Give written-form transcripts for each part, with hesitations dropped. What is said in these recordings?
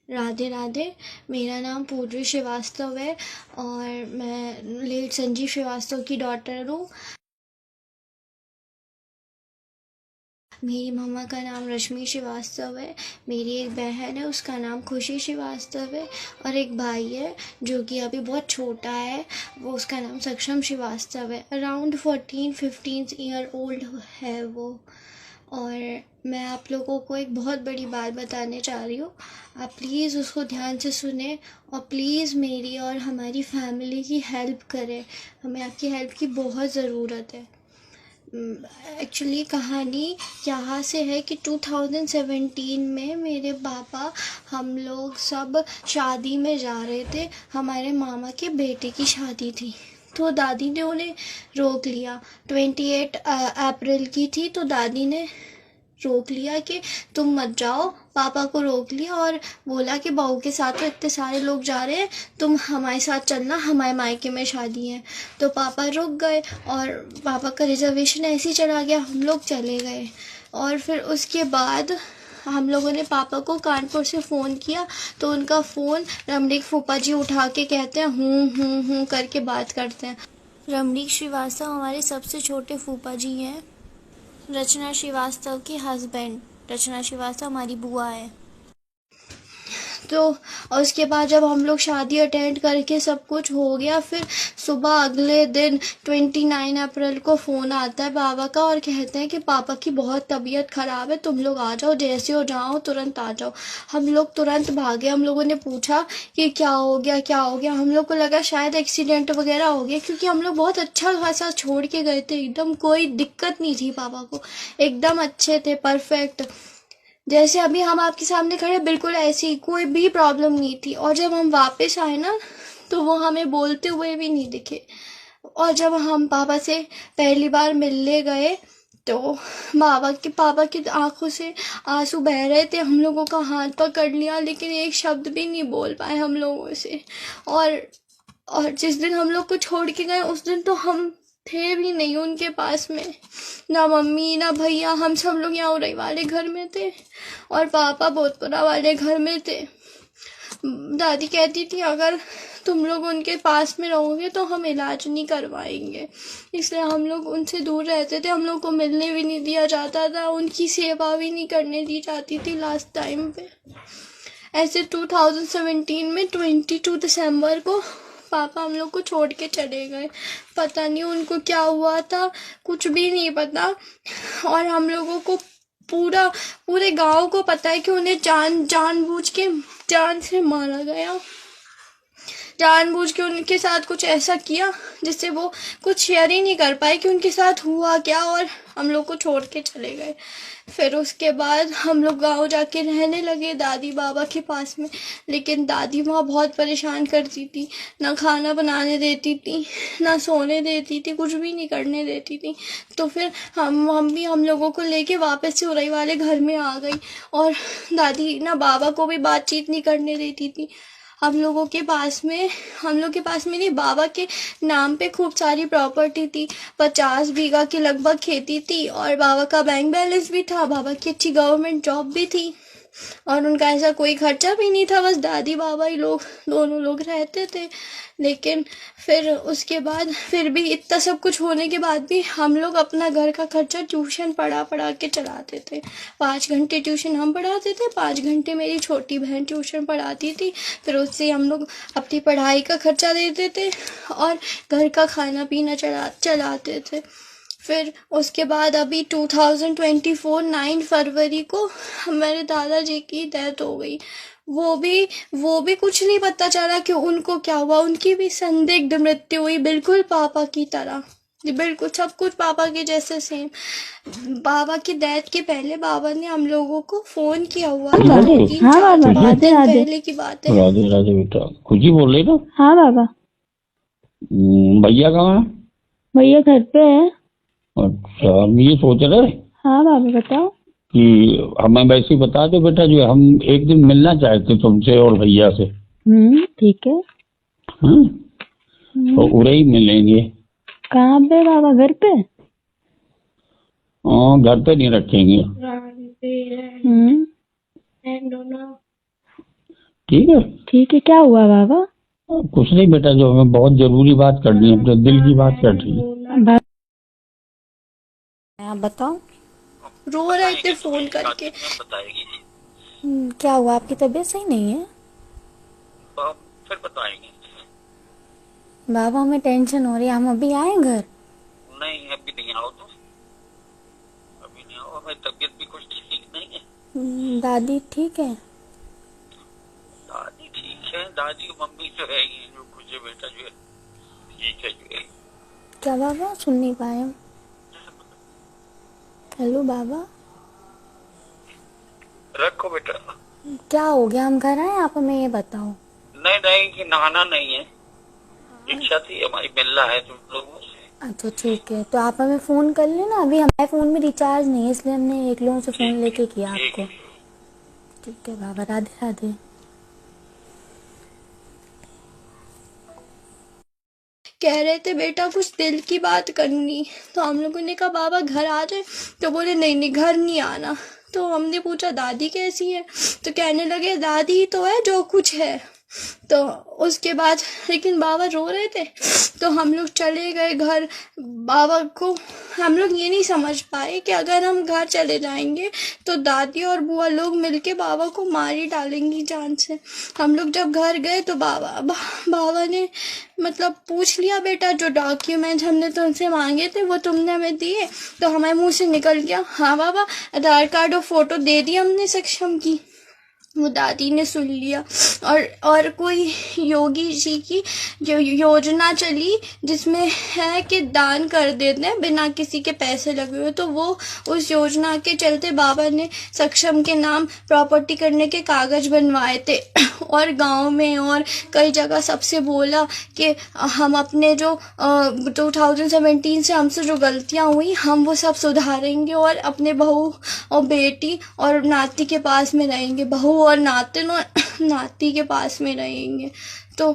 राधे राधे। मेरा नाम पूर्वी श्रीवास्तव है और मैं लेट संजीव श्रीवास्तव की डॉटर हूँ। मेरी मम्मा का नाम रश्मि श्रीवास्तव है। मेरी एक बहन है, उसका नाम खुशी श्रीवास्तव है और एक भाई है जो कि अभी बहुत छोटा है, वो उसका नाम सक्षम श्रीवास्तव है। अराउंड 14-15 ईयर ओल्ड है वो। और मैं आप लोगों को एक बहुत बड़ी बात बताने जा रही हूँ। आप प्लीज़ उसको ध्यान से सुने और प्लीज़ मेरी और हमारी फैमिली की हेल्प करें। हमें आपकी हेल्प की बहुत ज़रूरत है। एक्चुअली कहानी यहाँ से है कि 2017 में मेरे पापा, हम लोग सब शादी में जा रहे थे। हमारे मामा के बेटे की शादी थी, तो दादी ने उन्हें रोक लिया। 28 अप्रैल की थी, तो दादी ने रोक लिया कि तुम मत जाओ। पापा को रोक लिया और बोला कि बहू के साथ तो इतने सारे लोग जा रहे हैं, तुम हमारे साथ चलना, हमारे मायके में शादी है। तो पापा रुक गए और पापा का रिजर्वेशन ऐसे ही चला गया, हम लोग चले गए। और फिर उसके बाद हम लोगों ने पापा को कानपुर से फ़ोन किया, तो उनका फ़ोन रमणीक फूफा जी उठा के कहते हैं हूँ करके बात करते हैं। रमणीक श्रीवास्तव हमारे सबसे छोटे फूफा जी हैं। रचना श्रीवास्तव के हस्बैंड, रचना श्रीवास्तव हमारी बुआ है। तो और उसके बाद जब हम लोग शादी अटेंड करके सब कुछ हो गया, फिर सुबह अगले दिन 29 अप्रैल को फ़ोन आता है बाबा का और कहते हैं कि पापा की बहुत तबीयत ख़राब है, तुम लोग आ जाओ, जैसे हो जाओ तुरंत आ जाओ। हम लोग तुरंत भागे। हम लोगों ने पूछा कि क्या हो गया, क्या हो गया। हम लोग को लगा शायद एक्सीडेंट वगैरह हो गया, क्योंकि हम लोग बहुत अच्छा खासा छोड़ के गए थे, एकदम कोई दिक्कत नहीं थी पापा को, एकदम अच्छे थे, परफेक्ट। जैसे अभी हम आपके सामने खड़े बिल्कुल ऐसी कोई भी प्रॉब्लम नहीं थी। और जब हम वापस आए ना, तो वो हमें बोलते हुए भी नहीं दिखे। और जब हम पापा से पहली बार मिलने गए, तो पापा की आंखों से आंसू बह रहे थे। हम लोगों का हाथ पकड़ लिया, लेकिन एक शब्द भी नहीं बोल पाए हम लोगों से। और जिस दिन हम लोग को छोड़ के गए, उस दिन तो हम थे भी नहीं उनके पास में, ना मम्मी ना भैया। हम सब लोग यहाँ उरई वाले घर में थे और पापा बोधपुरा वाले घर में थे। दादी कहती थी अगर तुम लोग उनके पास में रहोगे तो हम इलाज नहीं करवाएंगे, इसलिए हम लोग उनसे दूर रहते थे। हम लोग को मिलने भी नहीं दिया जाता था, उनकी सेवा भी नहीं करने दी जाती थी लास्ट टाइम पे। ऐसे 2017 में 22 दिसंबर को पापा हम लोग को छोड़ के चले गए। पता नहीं उनको क्या हुआ था, कुछ भी नहीं पता। और हम लोगों को पूरे गांव को पता है कि उन्हें जानबूझ के जान से मारा गया। जानबूझ के उनके साथ कुछ ऐसा किया जिससे वो कुछ शेयर ही नहीं कर पाए कि उनके साथ हुआ क्या, और हम लोग को छोड़ के चले गए। फिर उसके बाद हम लोग गाँव जाके रहने लगे दादी बाबा के पास में। लेकिन दादी माँ बहुत परेशान करती थी, ना खाना बनाने देती थी, ना सोने देती थी, कुछ भी नहीं करने देती थी। तो फिर हम भी हम लोगों को लेके वापस से उरई वाले घर में आ गई। और दादी ना बाबा को भी बातचीत नहीं करने देती थी। हम लोग के पास में नहीं, बाबा के नाम पे खूब सारी प्रॉपर्टी थी। 50 बीघा की लगभग खेती थी और बाबा का बैंक बैलेंस भी था। बाबा की अच्छी गवर्नमेंट जॉब भी थी और उनका ऐसा कोई खर्चा भी नहीं था, बस दादी बाबा ही लोग, दोनों लोग रहते थे। लेकिन फिर उसके बाद, फिर भी इतना सब कुछ होने के बाद भी हम लोग अपना घर का खर्चा ट्यूशन पढ़ा के चलाते थे। 5 घंटे ट्यूशन हम पढ़ाते थे, 5 घंटे मेरी छोटी बहन ट्यूशन पढ़ाती थी। फिर उससे हम लोग अपनी पढ़ाई का खर्चा देते थे और घर का खाना पीना चलाते थे। फिर उसके बाद अभी 2024 9 फरवरी को हमारे दादाजी की डेथ हो गई। वो भी कुछ नहीं पता चला कि उनको क्या हुआ। उनकी भी संदिग्ध मृत्यु हुई, बिल्कुल पापा की तरह, बिल्कुल सब कुछ पापा के जैसे सेम। बाबा की डेथ के पहले बाबा ने हम लोगों को फोन किया हुआ था, 3-4 दिन पहले की बात है। राधे राधे बेटा, खुशी बोल रही ना? हाँ बाबा। भैया कहाँ है? भैया घर पे है। अच्छा, हम ये सोच रहे हाँ बाबा बताओ। कि हमें वैसे ही बता दो बेटा, जो हम एक दिन मिलना चाहते तुमसे और भैया से। ठीक है। तो उरे ही मिलेंगे। कहाँ पे बाबा? घर पे? हाँ, घर पे नहीं रखेंगे। ठीक है। ठीक है, क्या हुआ बाबा? कुछ नहीं बेटा, जो हमें बहुत जरूरी बात करनी है, अपने दिल की बात कर रही है। बाबा आप बताओ। रो रहे थे फोन करके। क्या हुआ, आपकी तबीयत सही नहीं है? फिर बताएंगे। बाबा हमें टेंशन हो रही है, हम अभी आए घर? नहीं अभी नहीं आओ, तो अभी नहीं आओ, हमारी तबीयत भी कुछ ठीक नहीं है। दादी ठीक है? दादी ठीक है, दादी मम्मी जो है ये जो कुछ है बेटा जो है ठीक है जो है। क्या बाबा, सुन नहीं पाए हम। हेलो बाबा। रखो बेटा। क्या हो गया, हम घर आए, आप हमें ये बताओ। नहीं नहीं कि नहाना नहीं है, इच्छा थी हमारी मिलना है तुम लोगों से। अच्छा ठीक है, तो आप हमें फोन कर लेना, अभी हमारे फोन में रिचार्ज नहीं है इसलिए हमने एक लोगों से फोन लेके किया आपको। ठीक है बाबा, राधे राधे। कह रहे थे बेटा कुछ दिल की बात करनी, तो हम लोगों ने कहा बाबा घर आ जाए, तो बोले नहीं नहीं घर नहीं आना। तो हमने पूछा दादी कैसी है, तो कहने लगे दादी ही तो है जो कुछ है। तो उसके बाद लेकिन बाबा रो रहे थे, तो हम लोग चले गए घर। बाबा को हम लोग ये नहीं समझ पाए कि अगर हम घर चले जाएंगे तो दादी और बुआ लोग मिलके बाबा को मार ही डालेंगी जान से। हम लोग जब घर गए तो बाबा ने मतलब पूछ लिया बेटा जो डॉक्यूमेंट हमने तुमसे मांगे थे वो तुमने हमें दिए, तो हमारे मुंह से निकल गया हाँ बाबा आधार कार्ड और फोटो दे दी हमने सक्षम की। वो दादी ने सुन लिया। और कोई योगी जी की जो योजना चली जिसमें है कि दान कर देते हैं बिना किसी के पैसे लगे हुए, तो वो उस योजना के चलते बाबा ने सक्षम के नाम प्रॉपर्टी करने के कागज बनवाए थे और गांव में और कई जगह सबसे बोला कि हम अपने जो 2017 से हमसे जो गलतियां हुई हम वो सब सुधारेंगे और अपने बहू और बेटी और नाती के पास में रहेंगे, बहू और नाती के पास में रहेंगे। तो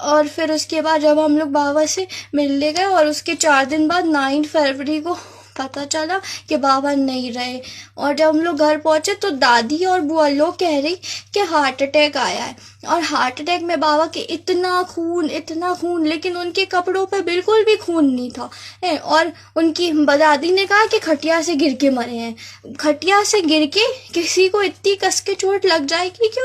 और फिर उसके बाद जब हम लोग बाबा से मिलने गए और उसके 4 दिन बाद 9 फरवरी को पता चला कि बाबा नहीं रहे। और जब हम लोग घर पहुंचे तो दादी और बुआ लोग कह रही कि हार्ट अटैक आया है, और हार्ट अटैक में बाबा के इतना खून, लेकिन उनके कपड़ों पे बिल्कुल भी खून नहीं था। और उनकी दादी ने कहा कि खटिया से गिर के मरे हैं। खटिया से गिर के किसी को इतनी कस के चोट लग जाएगी कि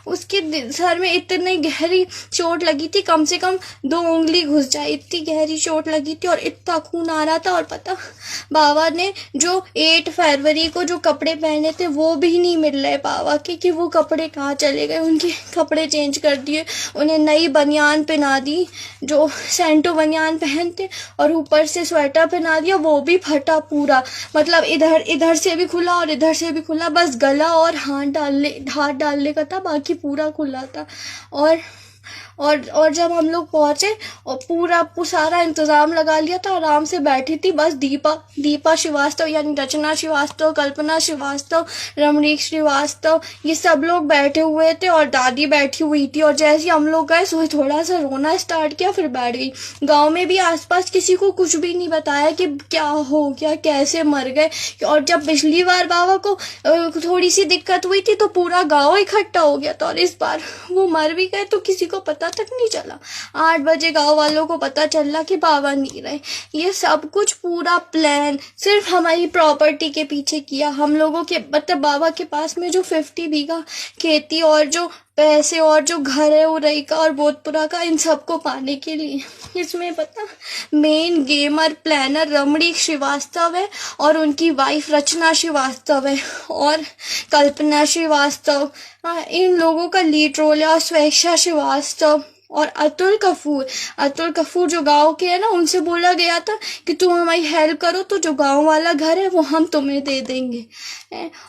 उसके सर में इतनी गहरी चोट लगी थी, कम से कम 2 उंगली घुस जाए, इतनी गहरी चोट लगी थी और इतना खून आ रहा था। और पता बाबा ने जो 8 फरवरी को जो कपड़े पहने थे वो भी नहीं मिल रहे बाबा के, कि वो कपड़े कहाँ चले गए। उनके कपड़े चेंज कर दिए, उन्हें नई बनियान पहना दी जो सेंटो बनियान पहनते, और ऊपर से स्वेटर पहना दिया, वो भी फटा पूरा, मतलब इधर से भी खुला और इधर से भी खुला, बस गला और हाथ डालने का था, बाकी पूरा खुला था। और जब हम लोग पहुंचे और पूरा सारा इंतजाम लगा लिया था, आराम से बैठी थी बस दीपा श्रीवास्तव यानी रचना श्रीवास्तव, कल्पना श्रीवास्तव, रमणीक श्रीवास्तव, ये सब लोग बैठे हुए थे और दादी बैठी हुई थी। और जैसे हम लोग गए सो थोड़ा सा रोना स्टार्ट किया, फिर बैठ गई। गांव में भी आसपास किसी को कुछ भी नहीं बताया कि क्या हो गया, कैसे मर गए। और जब पिछली बार बाबा को थोड़ी सी दिक्कत हुई थी तो पूरा गाँव इकट्ठा हो गया था, और इस बार वो मर भी गए तो किसी को पता तक नहीं चला। 8 बजे गांव वालों को पता चला कि बाबा नहीं रहे। ये सब कुछ पूरा प्लान सिर्फ हमारी प्रॉपर्टी के पीछे किया। हम लोगों के मतलब बाबा के पास में जो 50 बीघा खेती और जो पैसे और जो घर है उरई का और बोधपुरा का, इन सबको पाने के लिए। इसमें पता मेन गेमर प्लानर रमणीक श्रीवास्तव है और उनकी वाइफ रचना श्रीवास्तव है और कल्पना श्रीवास्तव, इन लोगों का लीड रोल है। और स्वेच्छा श्रीवास्तव और अतुल कपूर जो गांव के है ना, उनसे बोला गया था कि तुम हमारी हेल्प करो तो जो गांव वाला घर है वो हम तुम्हें दे देंगे।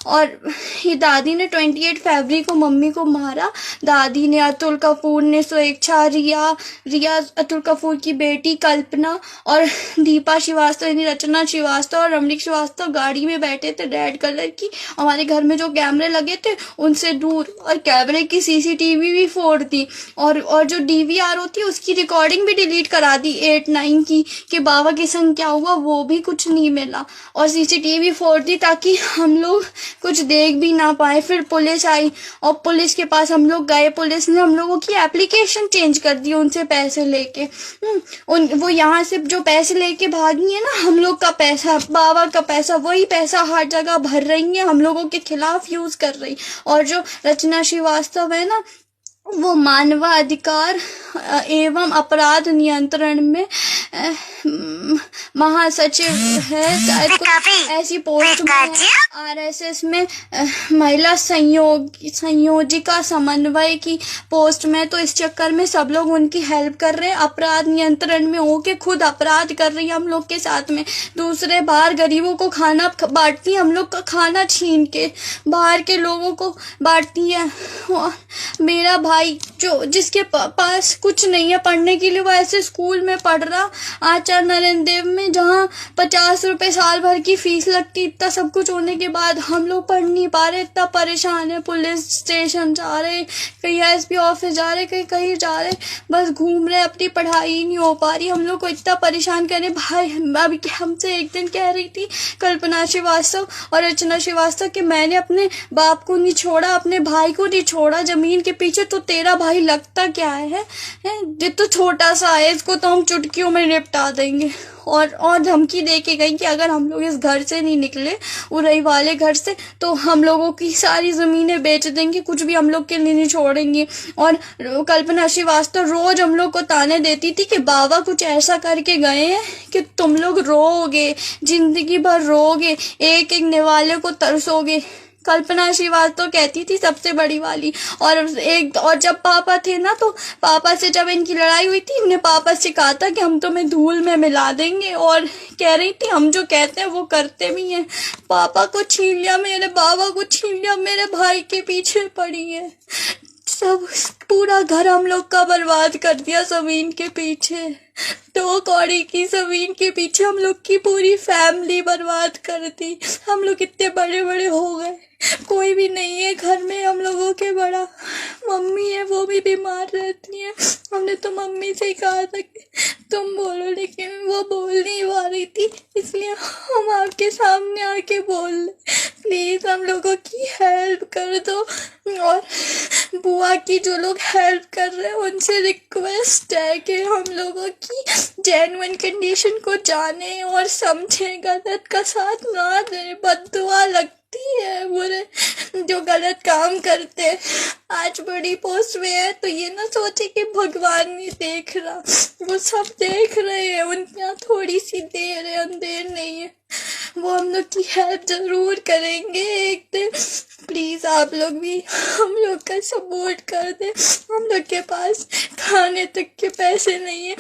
और ये दादी ने 28 फरवरी को मम्मी को मारा। दादी ने, अतुल कपूर ने, स्वेच्छा, रिया अतुल कपूर की बेटी, कल्पना और दीपा श्रीवास्तव यानी रचना श्रीवास्तव और रमणीक श्रीवास्तव गाड़ी में बैठे थे रेड कलर की। हमारे घर में जो कैमरे लगे थे उनसे दूर, और कैमरे की CCTV भी फोड़ दी। और जो DVR होती है उसकी रिकॉर्डिंग भी डिलीट करा दी 8-9 की कि बाबा के संग क्या हुआ, वो भी कुछ नहीं मिला। और CCTV फोड़ दी ताकि हम लोग कुछ देख भी ना पाए। फिर पुलिस आई और पुलिस के पास हम लोग गए, पुलिस ने हम लोगों की एप्लीकेशन चेंज कर दी उनसे पैसे लेके। वो यहाँ से जो पैसे लेके भागी है ना, हम लोग का पैसा, बाबा का पैसा, वही पैसा हर जगह भर रही है, हम लोगों के खिलाफ यूज कर रही। और जो रचना श्रीवास्तव है ना, वो मानवाधिकार एवं अपराध नियंत्रण में महासचिव है, शायद कुछ ऐसी पोस्ट में, RSS में महिला संयोजिका समन्वय की पोस्ट में। तो इस चक्कर में सब लोग उनकी हेल्प कर रहे हैं, अपराध नियंत्रण में होके खुद अपराध कर रही है हम लोग के साथ में। दूसरे बाहर गरीबों को खाना बांटती है, हम लोग का खाना छीन के बाहर के लोगों को बांटती है। मेरा भाई जो जिसके पास कुछ नहीं है पढ़ने के लिए, वो ऐसे स्कूल में पढ़ रहा आचार्य नरेंद्र देव में, जहाँ 50 रुपए साल भर की फीस लगती। इतना सब कुछ होने के बाद हम लोग पढ़ नहीं पा रहे, इतना परेशान है। पुलिस स्टेशन जा रहे, कहीं SP ऑफिस जा रहे, कहीं कहीं जा रहे, बस घूम रहे, अपनी पढ़ाई नहीं हो पा रही। हम लोग को इतना परेशान करे भाई। अभी हमसे एक दिन कह रही थी कल्पना श्रीवास्तव और रचना श्रीवास्तव कि मैंने अपने बाप को नहीं छोड़ा, अपने भाई को नहीं छोड़ा जमीन के पीछे, तो तेरा भाई लगता क्या है? ये तो छोटा सा है, इसको तो हम चुटकियों में निपटा देंगे। और धमकी दे के गई कि अगर हम लोग इस घर से नहीं निकले, उरई वाले घर से, तो हम लोगों की सारी जमीनें बेच देंगे, कुछ भी हम लोग के लिए नहीं छोड़ेंगे। और कल्पना श्रीवास्तव रोज हम लोग को ताने देती थी कि बाबा कुछ ऐसा करके गए हैं कि तुम लोग रोओगे, जिंदगी भर रोओगे, एक एक निवाले को तरसोगे। कल्पना श्रीवास्तव कहती थी सबसे बड़ी वाली। और जब पापा थे ना, तो पापा से जब इनकी लड़ाई हुई थी, इन्हें पापा से कहा था कि हम तुम्हें धूल में मिला देंगे, और कह रही थी हम जो कहते हैं वो करते भी हैं। पापा को छीन लिया, मेरे बाबा को छीन लिया, मेरे भाई के पीछे पड़ी है। सब पूरा घर हम लोग का बर्बाद कर दिया जमीन के पीछे। 2 कौड़ी की जमीन के पीछे हम लोग की पूरी फैमिली बर्बाद कर दी। हम लोग इतने बड़े बड़े हो गए, कोई भी नहीं है घर में हम लोगों के बड़ा। मम्मी है, वो भी बीमार रहती है। हमने तो मम्मी से ही कहा था कि तुम बोलो, लेकिन वो बोल नहीं पा रही थी, इसलिए हम आपके सामने आके बोल रहे। प्लीज हम लोगों की हेल्प कर दो। और बुआ की जो लोग हेल्प कर रहे हैं उनसे रिक्वेस्ट है कि हम लोगों की जेन्युइन कंडीशन को जाने और समझे, गलत का साथ ना दे। बद्दुआ लगती है बुरे जो गलत काम करते हैं। आज बड़ी पोस्ट में है तो ये ना सोचे कि भगवान नहीं देख रहा, वो सब देख रहे हैं। उनके यहाँ थोड़ी सी देर है, अंधेर नहीं है। वो हम लोग की हेल्प जरूर करेंगे एक दिन। प्लीज आप लोग भी हम लोग का सपोर्ट कर दे। हम लोग के पास खाने तक के पैसे नहीं है।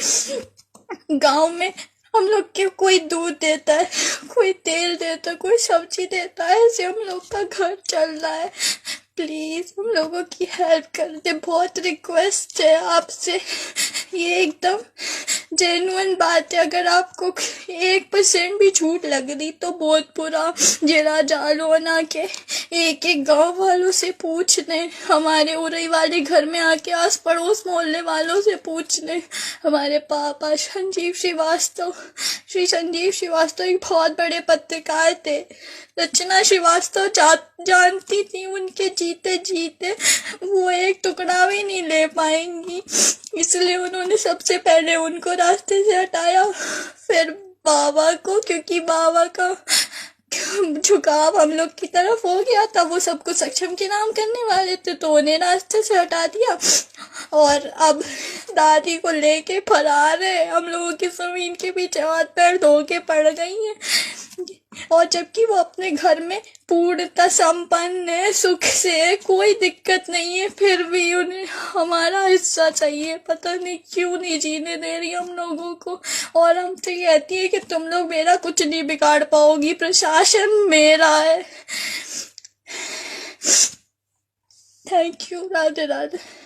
गांव में हम लोग के कोई दूध देता है, कोई तेल देता है, कोई सब्जी देता है, ऐसे हम लोग का घर चल रहा है। प्लीज हम लोगों की हेल्प कर दे, बहुत रिक्वेस्ट है आपसे। ये एकदम जेन्युइन बात है। अगर आपको 1% भी झूठ लग रही तो बहुत बुरा जिला जालो ना के एक एक गांव वालों से पूछ लें, हमारे उरई वाले घर में आके आस पड़ोस मोहल्ले वालों से पूछ लें। हमारे पापा श्री संजीव श्रीवास्तव एक बहुत बड़े पत्रकार थे। रचना श्रीवास्तव जानती थी उनके जीते जीते वो एक टुकड़ा भी नहीं ले पाएंगी, इसलिए उन्होंने सबसे पहले उनको रास्ते से हटाया, फिर बाबा को, क्योंकि बाबा का झुकाव हम लोग की तरफ हो गया था। वो सबको सक्षम के नाम करने वाले थे तो उन्हें रास्ते से हटा दिया, और अब दादी को लेके फरार है। हम लोगों की जमीन के पीछे हाथ पैर धो के पड़ गई हैं, और जबकि वो अपने घर में पूर्णतः संपन्न है, सुख से है, कोई दिक्कत नहीं है, फिर भी उन्हें हमारा हिस्सा चाहिए। पता नहीं क्यों नहीं जीने दे रही हम लोगों को। और हमसे कहती है कि तुम लोग मेरा कुछ नहीं बिगाड़ पाओगी, प्रशासन मेरा है। Thank you. राधे राधे।